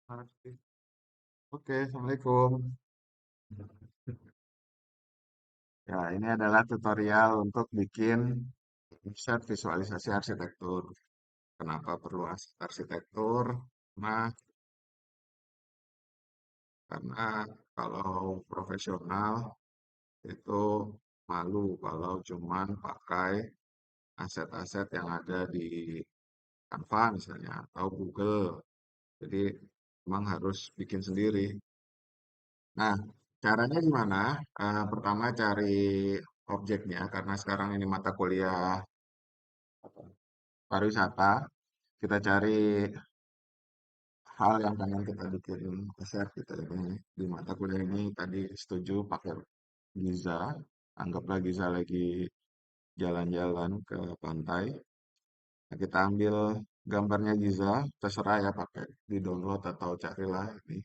Oke, Assalamualaikum. Ya, ini adalah tutorial untuk bikin website visualisasi arsitektur. Kenapa perlu arsitektur? Nah, karena kalau profesional itu malu kalau cuman pakai aset-aset yang ada di Canva misalnya atau Google. Jadi memang harus bikin sendiri. Nah, caranya gimana? Pertama cari objeknya karena sekarang ini mata kuliah pariwisata. Kita cari hal yang pengen kita bikin aset gitu ini di mata kuliah ini tadi setuju pakai Giza. Anggaplah Giza lagi jalan-jalan ke pantai. Nah, kita ambil gambarnya Giza, terserah ya pakai di download atau carilah ini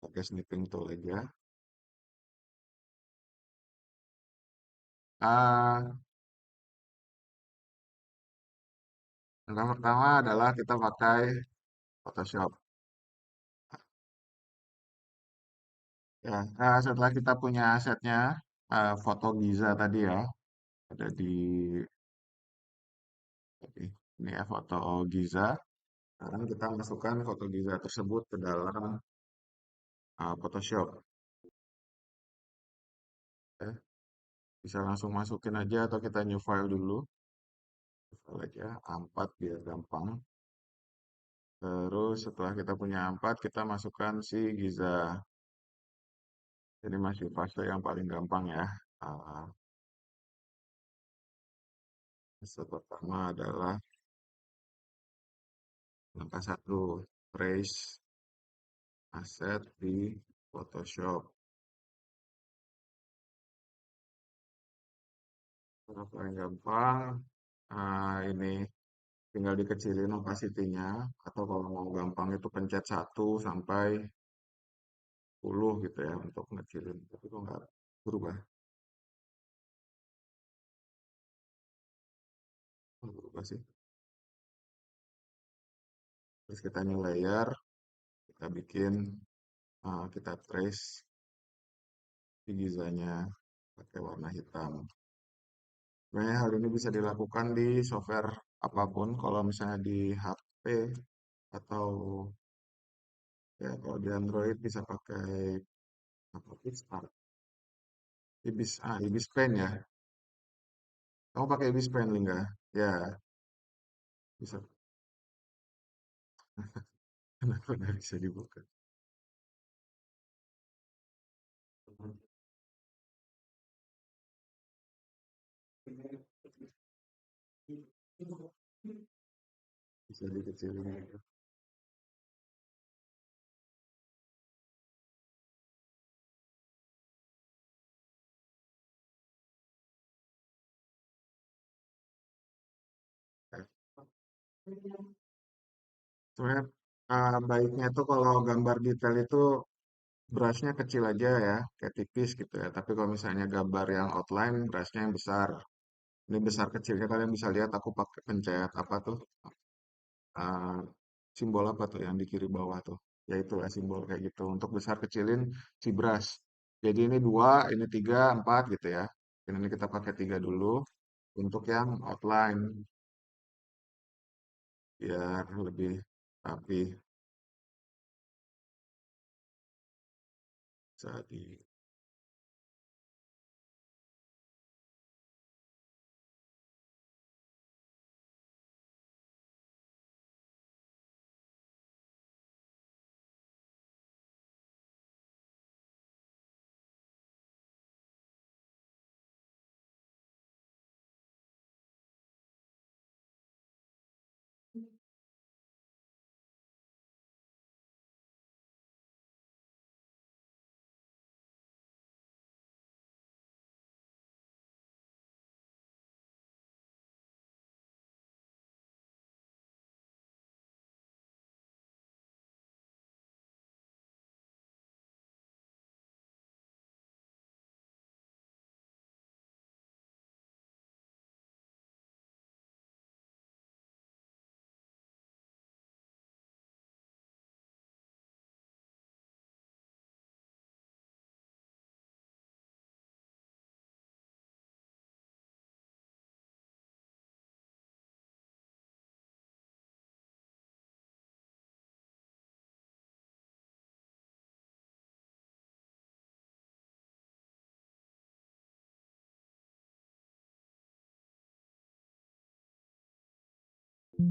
pakai snipping tool aja. Ah, Langkah pertama adalah kita pakai Photoshop. Ya, setelah kita punya asetnya, foto Giza tadi ya, ada di ini ya foto Giza. Sekarang kita masukkan foto Giza tersebut ke dalam Photoshop. Ya. Bisa langsung masukin aja atau kita new file dulu. New file aja, A4 biar gampang. Terus setelah kita punya A4, kita masukkan si Giza. Jadi masih fase yang paling gampang ya. Uh, Step pertama adalah langkah satu, trace aset di Photoshop. Yang paling gampang, ini tinggal dikecilin opacity-nya atau kalau mau gampang itu pencet 1 sampai 10 gitu ya untuk ngecilin. Tapi kok nggak berubah, nggak berubah sih. Terus kita new layer, kita bikin, kita trace di gizanya pakai warna hitam. Sebenarnya hal ini bisa dilakukan di software apapun. Kalau misalnya di HP atau ya kalau di Android bisa pakai apa Pixar, Ibis Pen ya. Kamu pakai Ibis Pen Lingga? Ya, bisa. Kenapa nggak bisa dibuka? Bisa dikecilin gitu. Sebenarnya baiknya tuh kalau gambar detail itu brushnya kecil aja ya, kayak tipis gitu ya. Tapi kalau misalnya gambar yang outline, brushnya yang besar. Ini besar kecilnya kalian bisa lihat aku pakai pencet apa tuh, eh, simbol apa tuh yang di kiri bawah tuh. Ya itulah simbol kayak gitu. Untuk besar kecilin si brush. Jadi ini 2, ini 3, 4 gitu ya. Ini kita pakai 3 dulu untuk yang outline biar lebih rapi. Bisa di Nggak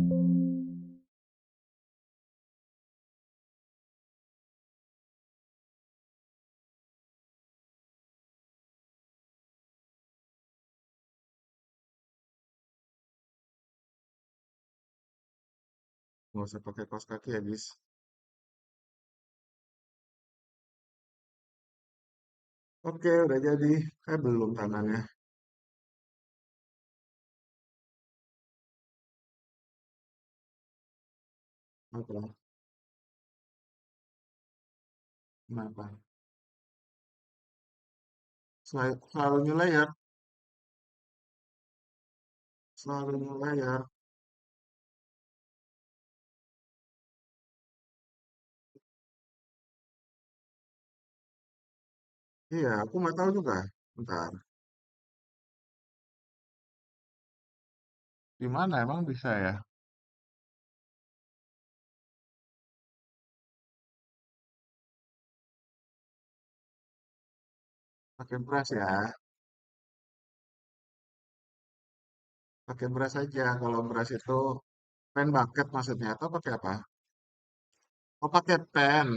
usah pakai kaos kaki ya, bis. Oke, udah jadi. Belum tangannya. Apa? Kenapa? Selalu new layer, selalu new layer. Iya, aku nggak tahu juga. Bentar, di mana emang bisa ya? Pakai brush ya, pakai brush aja. Kalau brush itu pen bucket maksudnya atau pakai apa? Oh, pakai pen.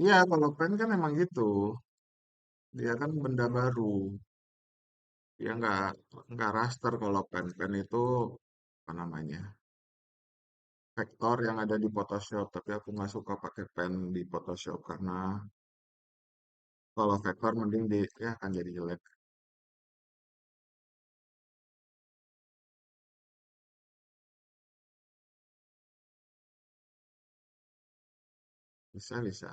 Iya, kalau pen kan emang gitu. Dia kan benda baru. Dia nggak raster kalau pen. Pen itu apa namanya? Vektor yang ada di Photoshop. Tapi aku nggak suka pakai pen di Photoshop karena kalau vektor mending di ya akan jadi jelek. Bisa bisa.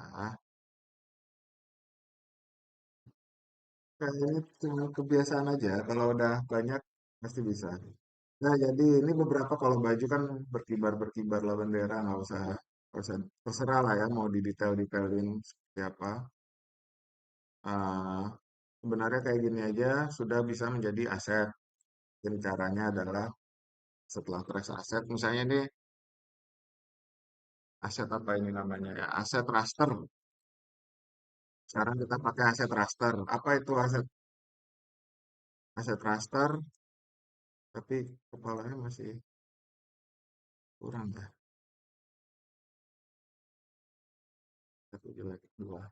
Kayaknya cuma kebiasaan aja. Kalau udah banyak pasti bisa. Nah, jadi ini beberapa kalau baju kan berkibar-berkibar lah bendera, nggak usah terserah lah ya mau didetail-detailin seperti apa. Ah, sebenarnya kayak gini aja sudah bisa menjadi aset. Jadi caranya adalah setelah press aset, misalnya ini aset apa ini namanya ya? Aset raster. Sekarang kita pakai aset raster. Apa itu aset raster? Tapi kepalanya masih kurang ya. Satu jelek dua.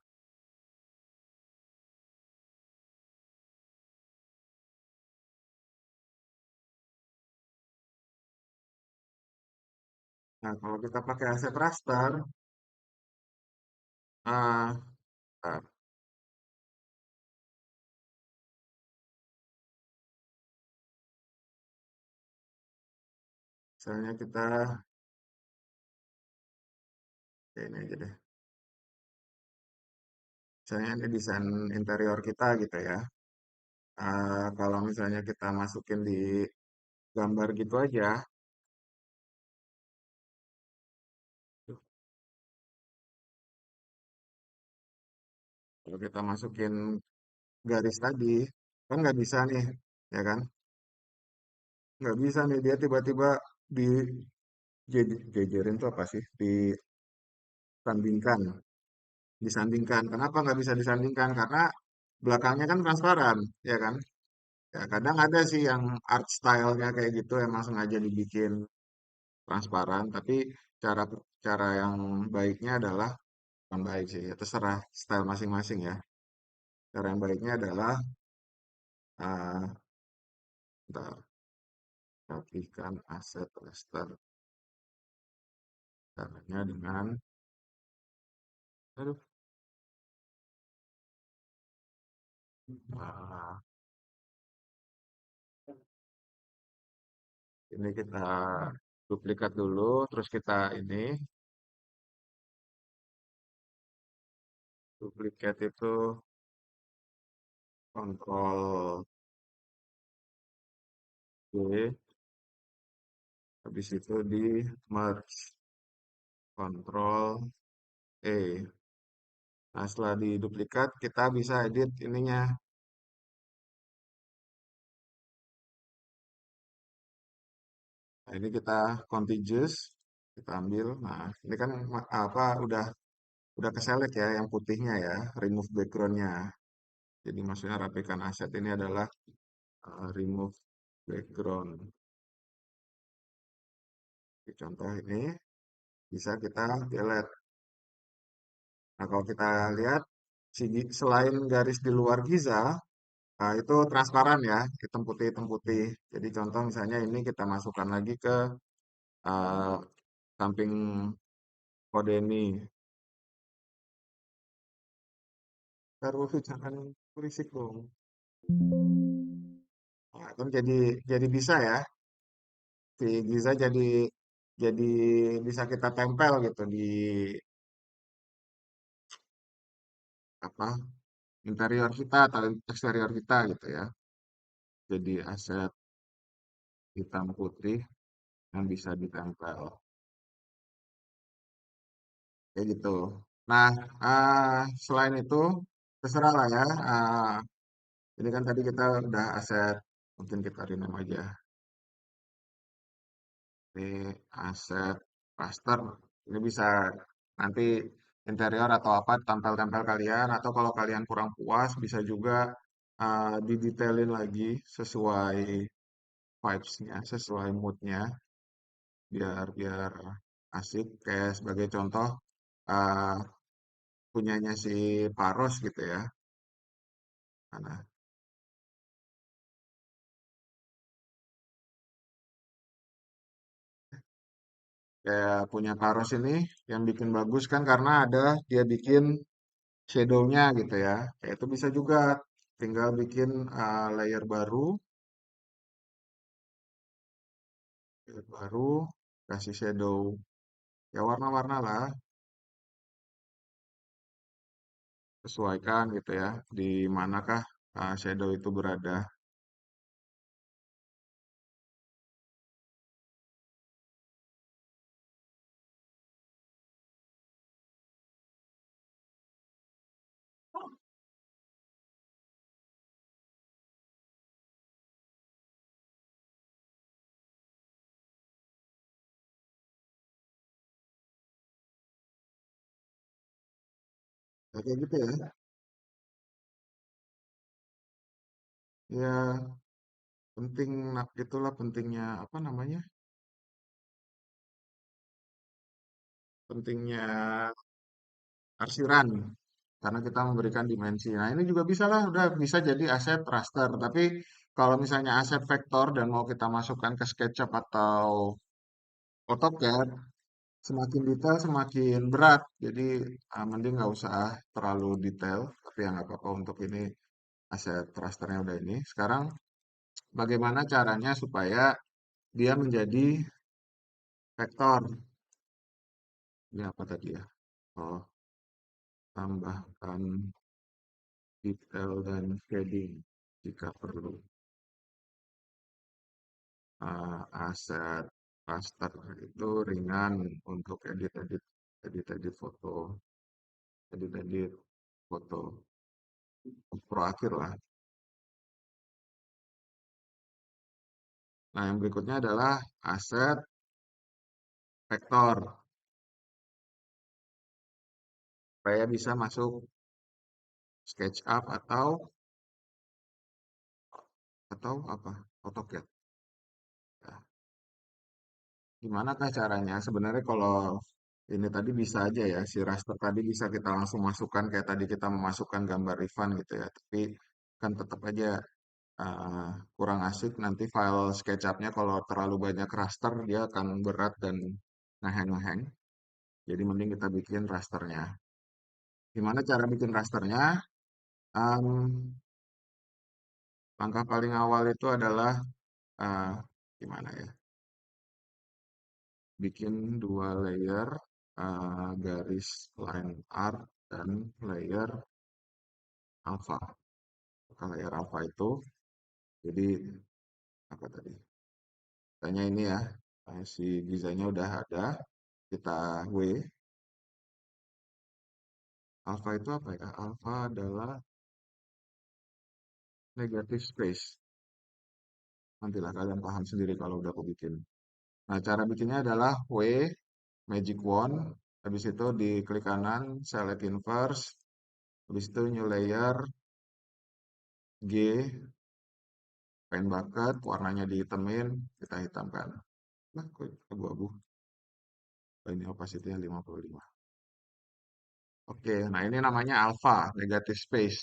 Nah, kalau kita pakai aset raster, ah, ah, misalnya kita kayak ini aja deh. Misalnya ini desain interior kita gitu ya. Kalau misalnya kita masukin di gambar gitu aja, kalau kita masukin garis tadi, kan nggak bisa nih, ya kan? Nggak bisa nih dia tiba-tiba di jejerin tuh apa sih? Disandingkan, disandingkan. Kenapa nggak bisa disandingkan? Karena belakangnya kan transparan, ya kan? Ya, kadang ada sih yang art style-nya kayak gitu emang sengaja dibikin transparan, tapi cara cara yang baiknya adalah bukan baik sih, ya terserah style masing-masing ya. Cara yang baiknya adalah uh, bentar, rapikan aset raster caranya dengan aduh, uh, ini kita duplikat dulu, terus kita ini duplikat itu kontrol D, habis itu di merge kontrol E. Nah, setelah diduplikat, kita bisa edit ininya. Nah, ini kita contiguous, kita ambil. Nah, ini kan apa udah keselect ya yang putihnya ya, remove backgroundnya. Jadi maksudnya rapikan aset ini adalah remove background. Di contoh ini bisa kita delete. Nah, kalau kita lihat selain garis di luar giza, itu transparan ya, hitam putih. Jadi contoh misalnya ini kita masukkan lagi ke eh, samping kode ini. Taruh jangan berisik dong. Nah, kan jadi bisa ya, si giza jadi bisa kita tempel gitu di apa interior kita atau eksterior kita gitu ya. Jadi aset hitam putih yang bisa ditempel. Kayak gitu. Nah, selain itu terserah lah ya. Ini kan tadi kita udah aset, mungkin kita rename aja. Ini aset raster. Ini bisa nanti interior atau apa tempel-tempel kalian. Atau kalau kalian kurang puas bisa juga didetailin lagi sesuai vibes-nya, sesuai mood-nya. Biar biar asik. Kayak sebagai contoh eh, punyanya si Paros gitu ya. Mana? Kayak punya Paros ini yang bikin bagus kan karena ada dia bikin shadow-nya gitu ya. Kayak itu bisa juga tinggal bikin layer baru, kasih shadow ya warna-warna lah, sesuaikan gitu ya. Di manakah shadow itu berada. Ya, kayak gitu ya. Ya penting, nah, itulah pentingnya apa namanya? Pentingnya arsiran karena kita memberikan dimensi. Nah, ini juga bisa lah, udah bisa jadi aset raster. Tapi kalau misalnya aset vektor dan mau kita masukkan ke SketchUp atau AutoCAD, semakin detail semakin berat. Jadi mending nggak usah terlalu detail, tapi ya nggak apa-apa untuk ini aset rasternya udah ini. Sekarang bagaimana caranya supaya dia menjadi vektor? Ini apa tadi ya? Oh, tambahkan detail dan shading jika perlu. Aset raster itu ringan untuk edit-edit foto, edit-edit foto pro akhir lah. Nah, yang berikutnya adalah aset vektor supaya bisa masuk SketchUp atau apa? AutoCAD. Ya, gimana kah caranya? Sebenarnya kalau ini tadi bisa aja ya, si raster tadi bisa kita langsung masukkan kayak tadi kita memasukkan gambar Ivan gitu ya. Tapi kan tetap aja uh, kurang asik nanti file SketchUp-nya kalau terlalu banyak raster dia akan berat dan ngehang-ngehang. Jadi mending kita bikin rasternya. Gimana cara bikin rasternya? Um, Langkah paling awal itu adalah uh, gimana ya? Bikin dua layer garis line art dan layer alpha. Layer alpha itu jadi apa tadi? Tanya ini ya, si desainnya udah ada, kita W. Alpha itu apa ya? Alpha adalah negative space. Nantilah kalian paham sendiri kalau udah aku bikin. Nah, cara bikinnya adalah W, magic wand, habis itu di klik kanan, select inverse, habis itu new layer, G, paint bucket, warnanya dihitamin, kita hitamkan. Nah, kok abu-abu. Ini opacity-nya 55. Oke, nah ini namanya alpha, negative space.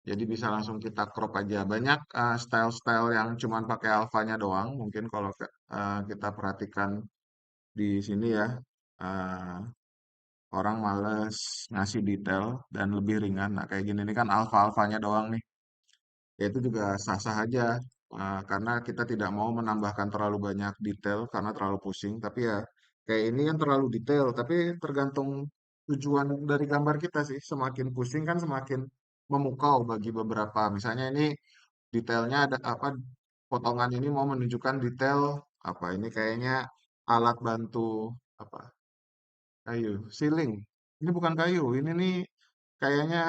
Jadi bisa langsung kita crop aja. Banyak style-style yang cuman pakai alfanya doang. Mungkin kalau kita perhatikan di sini ya, eh, orang males ngasih detail dan lebih ringan. Nah, kayak gini nih kan alfa-alfanya doang nih. Ya itu juga sah-sah aja, karena kita tidak mau menambahkan terlalu banyak detail karena terlalu pusing. Tapi ya kayak ini kan terlalu detail, tapi tergantung tujuan dari gambar kita sih. Semakin pusing kan semakin memukau bagi beberapa. Misalnya ini detailnya ada apa, potongan ini mau menunjukkan detail apa ini kayaknya alat bantu apa kayu, ceiling. Ini bukan kayu, ini nih kayaknya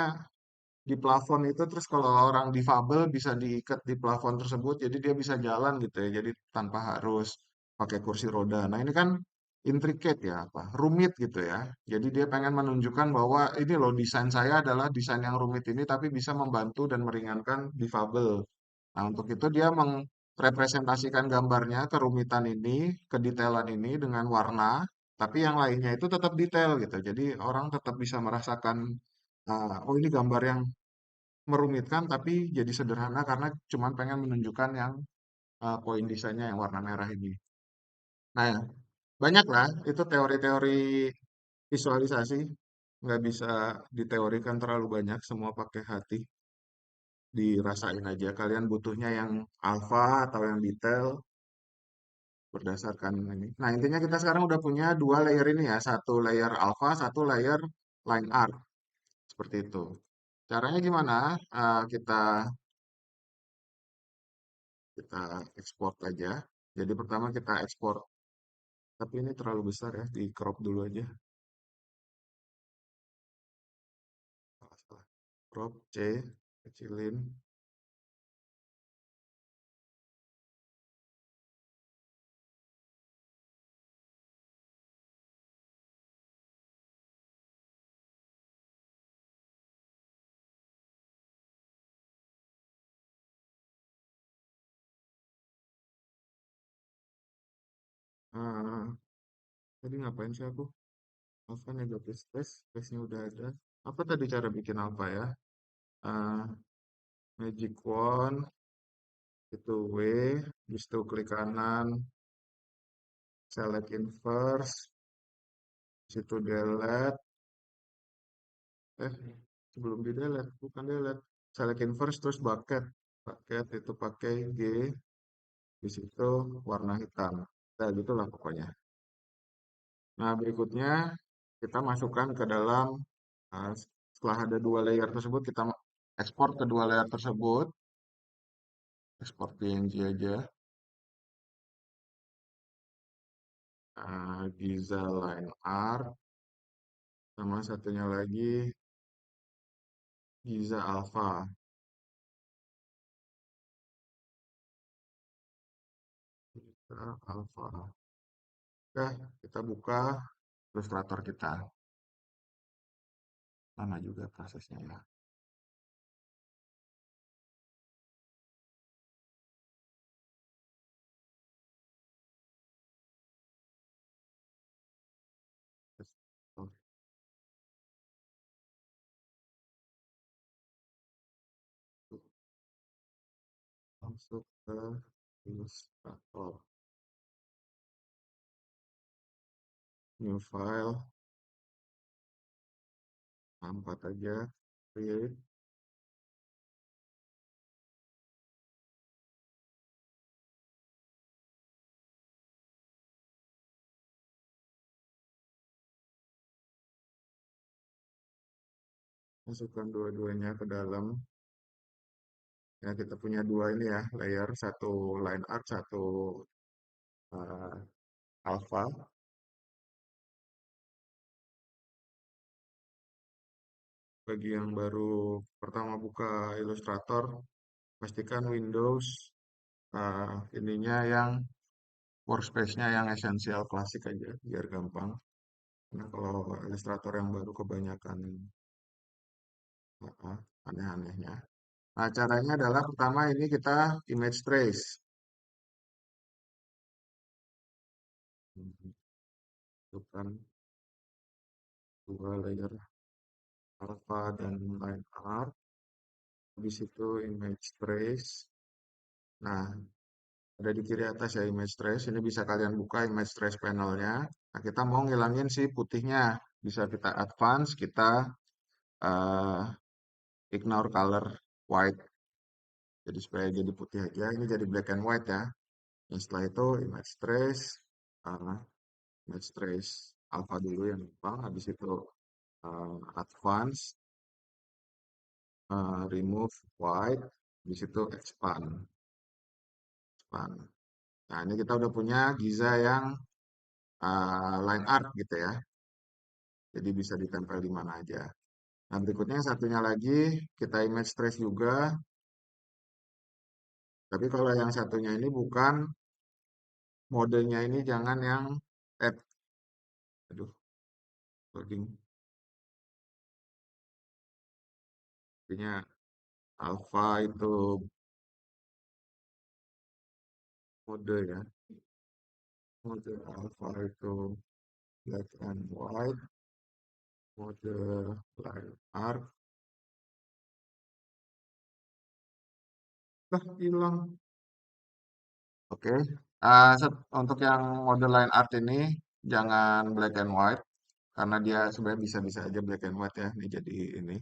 di plafon itu terus kalau orang difabel bisa diikat di plafon tersebut jadi dia bisa jalan gitu ya jadi tanpa harus pakai kursi roda. Nah ini kan intricate ya apa rumit gitu ya. Jadi dia pengen menunjukkan bahwa ini loh desain saya adalah desain yang rumit ini tapi bisa membantu dan meringankan difabel. Nah untuk itu dia merepresentasikan gambarnya kerumitan ini, kedetailan ini dengan warna, tapi yang lainnya itu tetap detail gitu. Jadi orang tetap bisa merasakan oh ini gambar yang merumitkan tapi jadi sederhana karena cuman pengen menunjukkan yang poin desainnya yang warna merah ini. Nah, ya, banyak lah itu teori-teori visualisasi. Nggak bisa diteorikan terlalu banyak, semua pakai hati. Dirasain aja. Kalian butuhnya yang alpha atau yang detail berdasarkan ini. Nah, intinya kita sekarang udah punya dua layer ini ya. Satu layer alpha, satu layer line art. Seperti itu. Caranya gimana? Kita kita ekspor aja. Jadi pertama kita ekspor, tapi ini terlalu besar ya, di crop dulu aja. Salah, salah. Crop C, kecilin. Ah, tadi ngapain sih aku? Alpha negative space, space-nya udah ada. Apa tadi cara bikin alpha ya? Ah, magic wand, itu W, habis itu klik kanan, select inverse, situ delete, eh sebelum di delete, bukan delete, select inverse terus bucket, bucket itu pakai G, di situ warna hitam. Nah, gitulah pokoknya. Nah, berikutnya kita masukkan ke dalam, uh, setelah ada dua layer tersebut, kita ekspor kedua layer tersebut, ekspor PNG aja, Giza Line Art, sama satunya lagi Giza Alpha, Giza Alpha. Oke, kita buka Illustrator kita. Lama juga prosesnya ya. Terus, oh, masuk ke Illustrator, new file, 4 aja, create, masukkan dua-duanya ke dalam. Ya, kita punya dua ini ya, layer, satu line art, satu uh, alpha. Bagi yang baru pertama buka Illustrator, pastikan Windows ininya yang workspace-nya yang esensial klasik aja, biar gampang. Nah, kalau Illustrator yang baru kebanyakan aneh-anehnya. Nah, caranya adalah pertama ini kita image trace. Itu kan. dua layer alpha dan line art. Habis itu image trace. Nah, ada di kiri atas ya image trace. Ini bisa kalian buka image trace panelnya. Nah, kita mau ngilangin si putihnya. Bisa kita advance, kita eh, ignore color white. Jadi supaya jadi putih aja. Ini jadi black and white ya. Nah, setelah itu uh, image trace alpha dulu yang gampang. Habis itu advance, remove white. Habis itu expand. Nah, ini kita udah punya Giza yang line art gitu ya. Jadi bisa ditempel di mana aja. Nah, berikutnya yang satunya lagi, kita image trace juga. Tapi kalau yang satunya ini bukan, modenya ini jangan yang add. Aduh, loading. Artinya alpha itu mode ya. Mode alpha itu black and white. Mode line art. Lah, hilang. Oke. Untuk yang mode line art ini, jangan black and white. Karena dia sebenarnya bisa-bisa aja black and white ya. Ini jadi ini.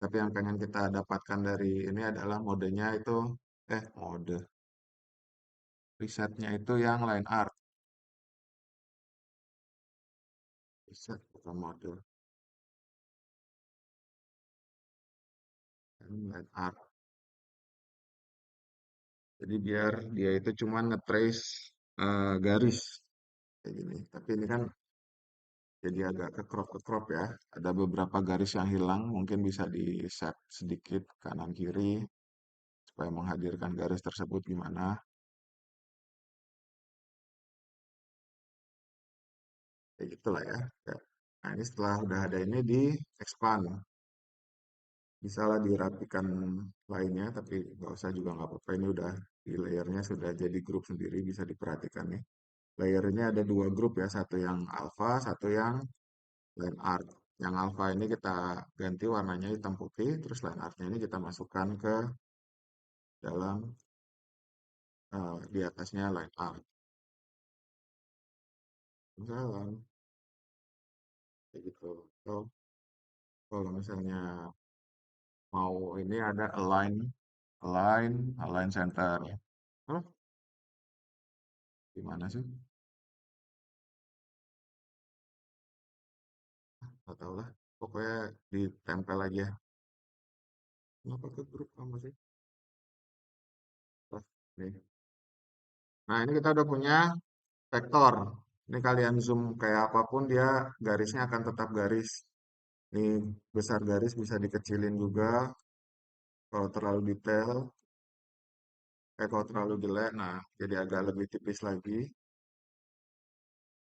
Tapi yang pengen kita dapatkan dari ini adalah modenya itu, mode. Risetnya itu yang line art. Riset bukan mode. Ini line art. Jadi biar dia itu cuma nge-trace garis. Kayak gini. Tapi ini kan jadi agak ke crop ya. Ada beberapa garis yang hilang. Mungkin bisa di set sedikit kanan kiri. Supaya menghadirkan garis tersebut gimana. Kayak gitulah ya. Ya. Nah, ini setelah udah ada ini di expand. Bisa lah dirapikan lainnya, tapi nggak usah juga nggak apa-apa. Ini udah di layernya sudah jadi grup sendiri, bisa diperhatikan nih. Layernya ada dua grup ya, satu yang alpha, satu yang line art. Yang alpha ini kita ganti warnanya hitam putih, terus line artnya ini kita masukkan ke dalam di atasnya line art. Misalnya kayak gitu. So, kalau misalnya mau ini ada align center. Oh, gimana sih? Nggak tahu lah. Pokoknya ditempel aja. Kenapa ke grup kamu sih? Oh, nih. Nah, ini kita udah punya vektor. Ini kalian zoom kayak apapun dia garisnya akan tetap garis. Ini besar garis bisa dikecilin juga kalau terlalu detail. Kalau terlalu jelek, nah jadi agak lebih tipis lagi.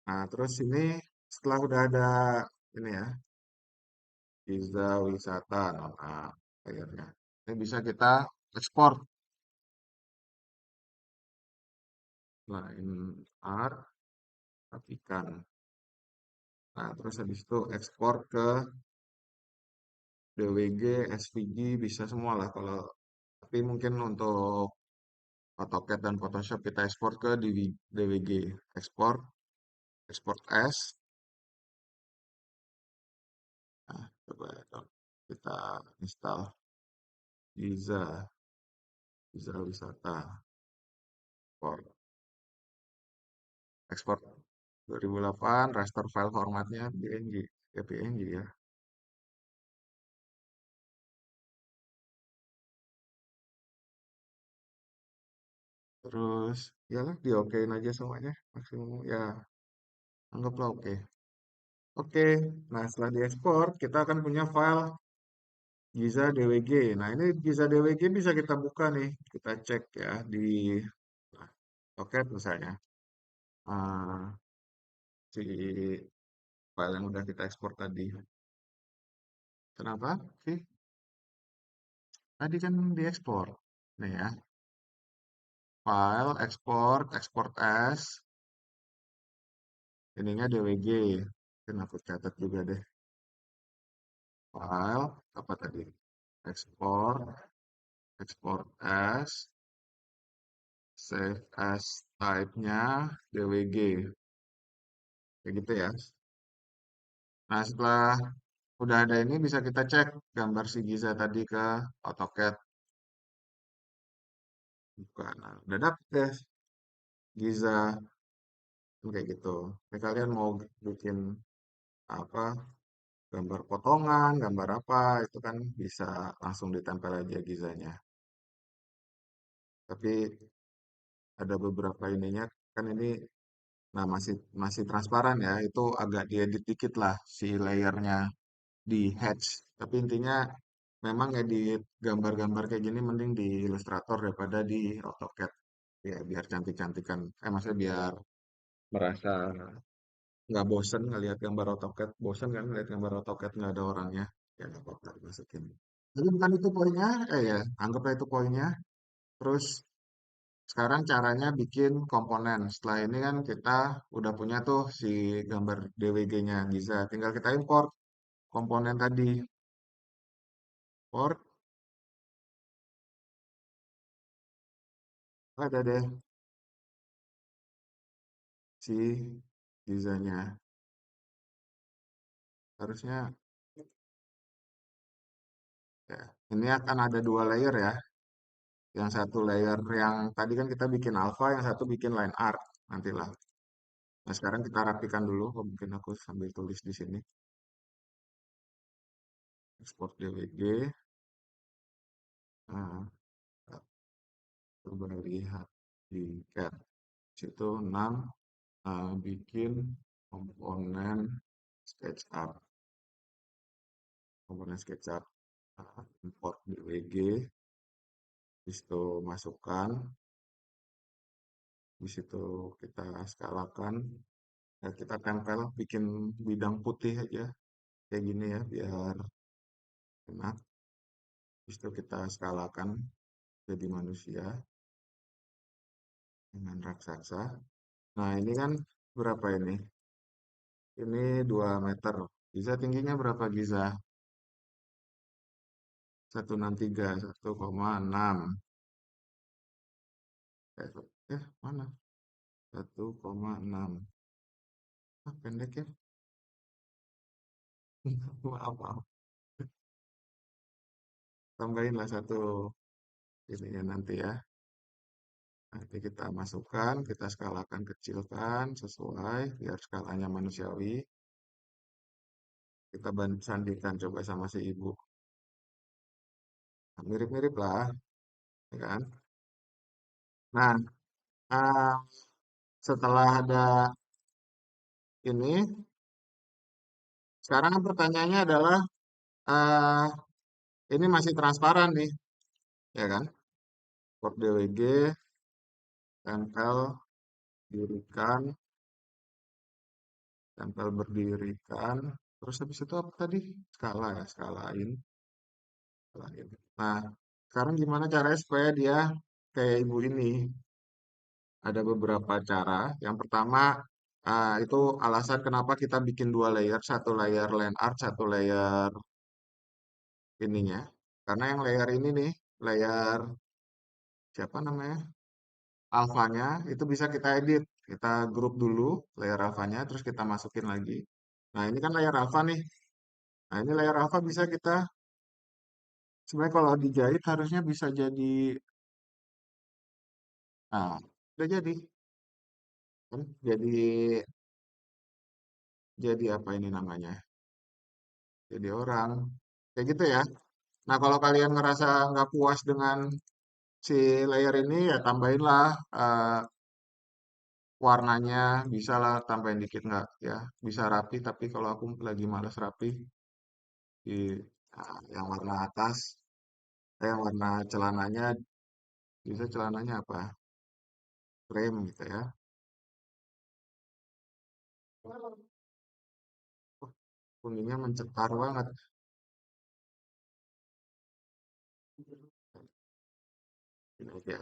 Nah, terus ini setelah udah ada ini ya, visa wisata, nah, akhirnya. Ini bisa kita ekspor. Line art, rapikan. Nah, terus habis itu ekspor ke DWG, SVG bisa semua lah kalau tapi mungkin untuk AutoCAD dan Photoshop kita ekspor ke DWG, ekspor, ekspor as. Nah, coba dong kita install Giza, Giza Wisata, ekspor, ekspor 2008, raster file formatnya PNG, ya PNG ya. Terus, ya lah, di okein aja semuanya, maksimum ya, anggaplah oke. Oke, nah setelah diekspor, kita akan punya file Giza DWG. Nah, ini Giza DWG bisa kita buka nih. Kita cek ya di nah, Oke misalnya. Ah, si file yang udah kita ekspor tadi. Kenapa sih? Tadi kan diekspor. Nih ya, file, export as, ininya DWG. Kenapa catat juga deh. file, apa tadi? Export, export as, save as type-nya DWG. Kayak gitu ya. Nah, setelah udah ada ini bisa kita cek gambar si Giza tadi ke AutoCAD. Bukan. Nah, udah dapet deh Giza kayak gitu. Ini kalian mau bikin apa? Gambar potongan, gambar apa, itu kan bisa langsung ditempel aja Gizanya. Tapi ada beberapa ininya kan ini nah masih masih transparan ya, itu agak diedit dikit lah si layernya di hatch. Tapi intinya memang edit gambar-gambar kayak gini mending di Illustrator daripada di AutoCAD. Ya biar cantik-cantikan. Maksudnya biar merasa nggak bosen ngelihat gambar AutoCAD. Bosen kan ngelihat gambar AutoCAD nggak ada orangnya. Ya nggak apa-apa dimasukin. Tapi bukan itu poinnya, ya anggaplah itu poinnya. Terus sekarang caranya bikin komponen. Setelah ini kan kita udah punya tuh si gambar DWG-nya Giza. Tinggal kita import komponen tadi. Import, ada deh si Gizanya. Harusnya ya, ini akan ada dua layer ya. Yang satu layer yang tadi kan kita bikin alpha, yang satu bikin line art nantilah. Nah, sekarang kita rapikan dulu. Oh, mungkin aku sambil tulis di sini. Export DWG. Nah, coba lihat di CAD. Situ 6 bikin komponen SketchUp. Komponen SketchUp. Import DWG. Di situ masukkan. Di situ kita skalakan. Ya, kita tempel, bikin bidang putih aja. Kayak gini ya, biar enak. Habis itu kita skalakan jadi manusia dengan raksasa. Nah, ini kan berapa ini? Ini 2 meter. Giza tingginya berapa Giza? 163, 1,6. Mana? 1,6. Ah, pendek ya? Maaf, maaf. Tambahin lah satu ininya nanti ya. Nanti kita masukkan, kita skalakan, kecilkan sesuai biar skalanya manusiawi. Kita sandingkan coba sama si ibu. Nah, mirip-mirip lah, ya kan? Nah, ah, setelah ada ini, sekarang kan pertanyaannya adalah eh, ini masih transparan nih, ya kan? Port DWG, tempel, dirikan, tempel berdirikan. Terus habis itu apa tadi? Skala ya, skalain, skalain. Nah, sekarang gimana caranya supaya dia kayak ibu ini? Ada beberapa cara. Yang pertama, itu alasan kenapa kita bikin dua layer, satu layer land art, satu layer ininya. Karena yang layer ini nih, layer siapa namanya? Alfanya itu bisa kita edit. Kita grup dulu layer alfanya, terus kita masukin lagi. Nah, ini kan layer alfa nih. Nah, ini layer alfa bisa kita, sebenarnya kalau dijahit harusnya bisa jadi, nah, udah jadi. Kan? Jadi apa ini namanya? Jadi orang. Kayak gitu ya. Nah, kalau kalian ngerasa nggak puas dengan si layer ini, ya tambahinlah warnanya. Bisa lah tambahin dikit nggak ya. Bisa rapi, tapi kalau aku lagi males rapi, di yang warna atas, yang warna celananya, bisa celananya apa? Krem gitu ya. Oh, kuningnya mencetar banget. Ini aja.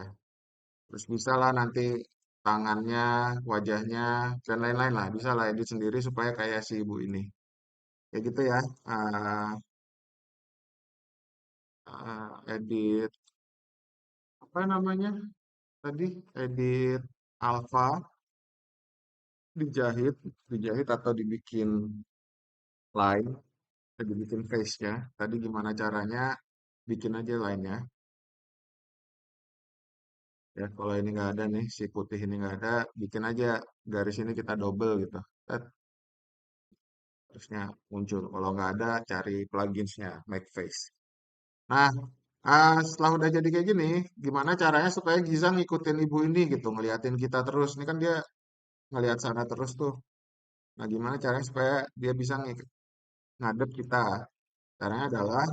Terus bisa lah nanti tangannya, wajahnya, dan lain-lain lah. Bisa lah edit sendiri supaya kayak si ibu ini. Kayak gitu ya. edit apa namanya tadi, edit alpha, dijahit, dijahit atau dibikin line, dibikin face-nya. Tadi gimana caranya? Bikin aja line-nya. Ya, kalau ini nggak ada nih, si putih ini nggak ada, bikin aja garis ini kita double gitu. Set, terusnya muncul. Kalau nggak ada, cari pluginsnya, make face. Nah, setelah udah jadi kayak gini, gimana caranya supaya Giza ngikutin ibu ini gitu, ngeliatin kita terus. Ini kan dia ngeliat sana terus tuh. Nah, gimana caranya supaya dia bisa ngadep kita? Caranya adalah,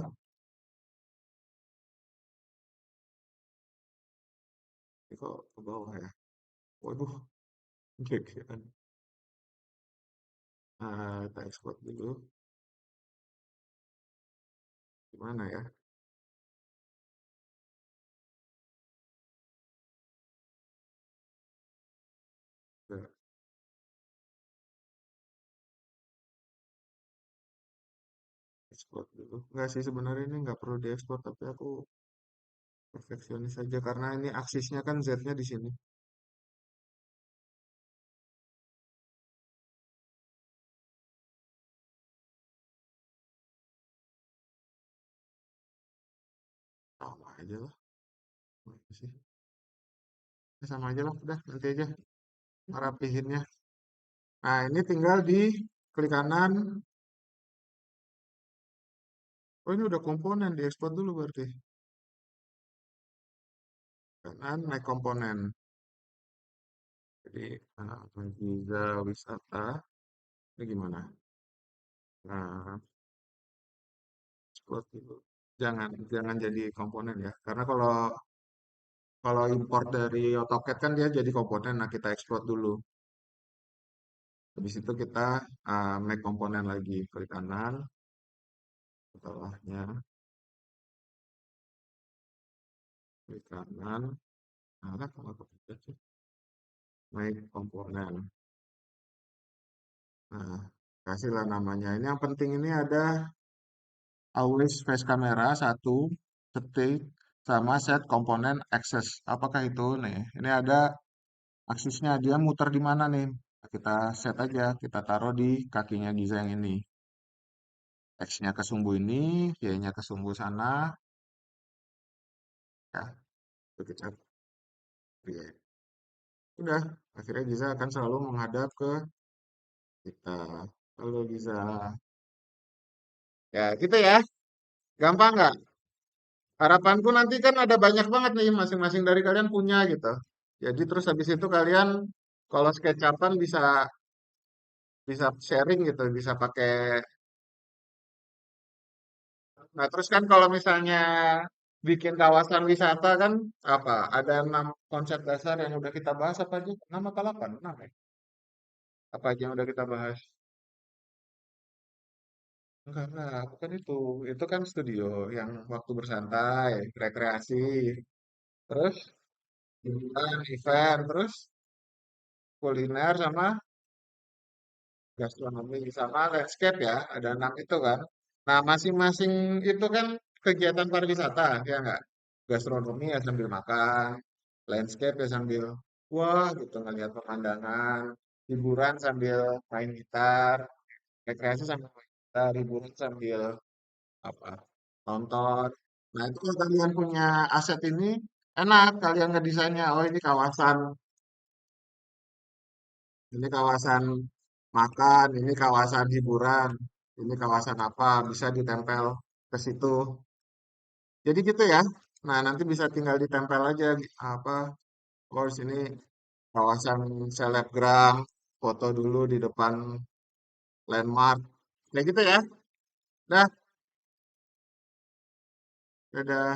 ini kok ke bawah ya? Waduh, gedean. Kita export dulu. Gimana ya? Kita export dulu. Enggak sih sebenarnya ini nggak perlu diekspor, tapi aku perfeksionis saja karena ini aksisnya kan Z-nya di sini. Sama aja lah. Apa sih? Ya, sama aja lah, udah nanti aja ngerapihinnya. Nah, ini tinggal di klik kanan. Oh, ini udah komponen, diekspor dulu berarti. Kanan, naik komponen. Jadi, Giza Wisata, ini gimana? Nah, ekspor dulu. Jangan, jangan jadi komponen ya. Karena kalau kalau import dari AutoCAD kan dia jadi komponen. Nah, kita ekspor dulu. Habis itu kita make komponen lagi. Klik kanan, setelahnya klik kanan. Nah, kalau kepencet sih, make komponen. Nah, kasihlah namanya. Ini yang penting ini ada always face camera satu, ketik, sama set komponen access. Apakah itu nih? Ini ada aksisnya dia muter di mana nih? Kita set aja, kita taruh di kakinya Giza yang ini. X-nya ke sumbu ini, Y-nya ke sumbu sana, ya, itu kita create. Udah, akhirnya Giza akan selalu menghadap ke kita. Halo Giza. Ya, gitu ya. Gampang nggak? Harapanku nanti kan ada banyak banget nih, masing-masing dari kalian punya gitu. Jadi terus habis itu kalian kalau SketchUp-an bisa bisa sharing gitu, bisa pakai. Nah, terus kan kalau misalnya bikin kawasan wisata kan apa? Ada 6 konsep dasar yang udah kita bahas apa aja? 6 atau 8? 6 ya? Apa aja yang udah kita bahas? Enggak, bukan itu. Itu kan studio yang waktu bersantai, rekreasi, terus hiburan, event, terus kuliner sama gastronomi sama landscape ya, ada 6 itu kan. Nah, masing-masing itu kan kegiatan pariwisata, ya enggak? Gastronomi ya sambil makan, landscape ya sambil wah gitu ngelihat pemandangan, hiburan sambil main gitar, rekreasi sambil main gitar, hiburan sambil apa? Nonton. Nah, itu kalau kalian punya aset ini enak kalian ngedesainnya. Oh, ini kawasan makan, ini kawasan hiburan, ini kawasan apa, bisa ditempel ke situ. Jadi gitu ya. Nah, nanti bisa tinggal ditempel aja apa, oh sini kawasan selebgram, foto dulu di depan landmark. Kayak gitu ya. Dah, dadah.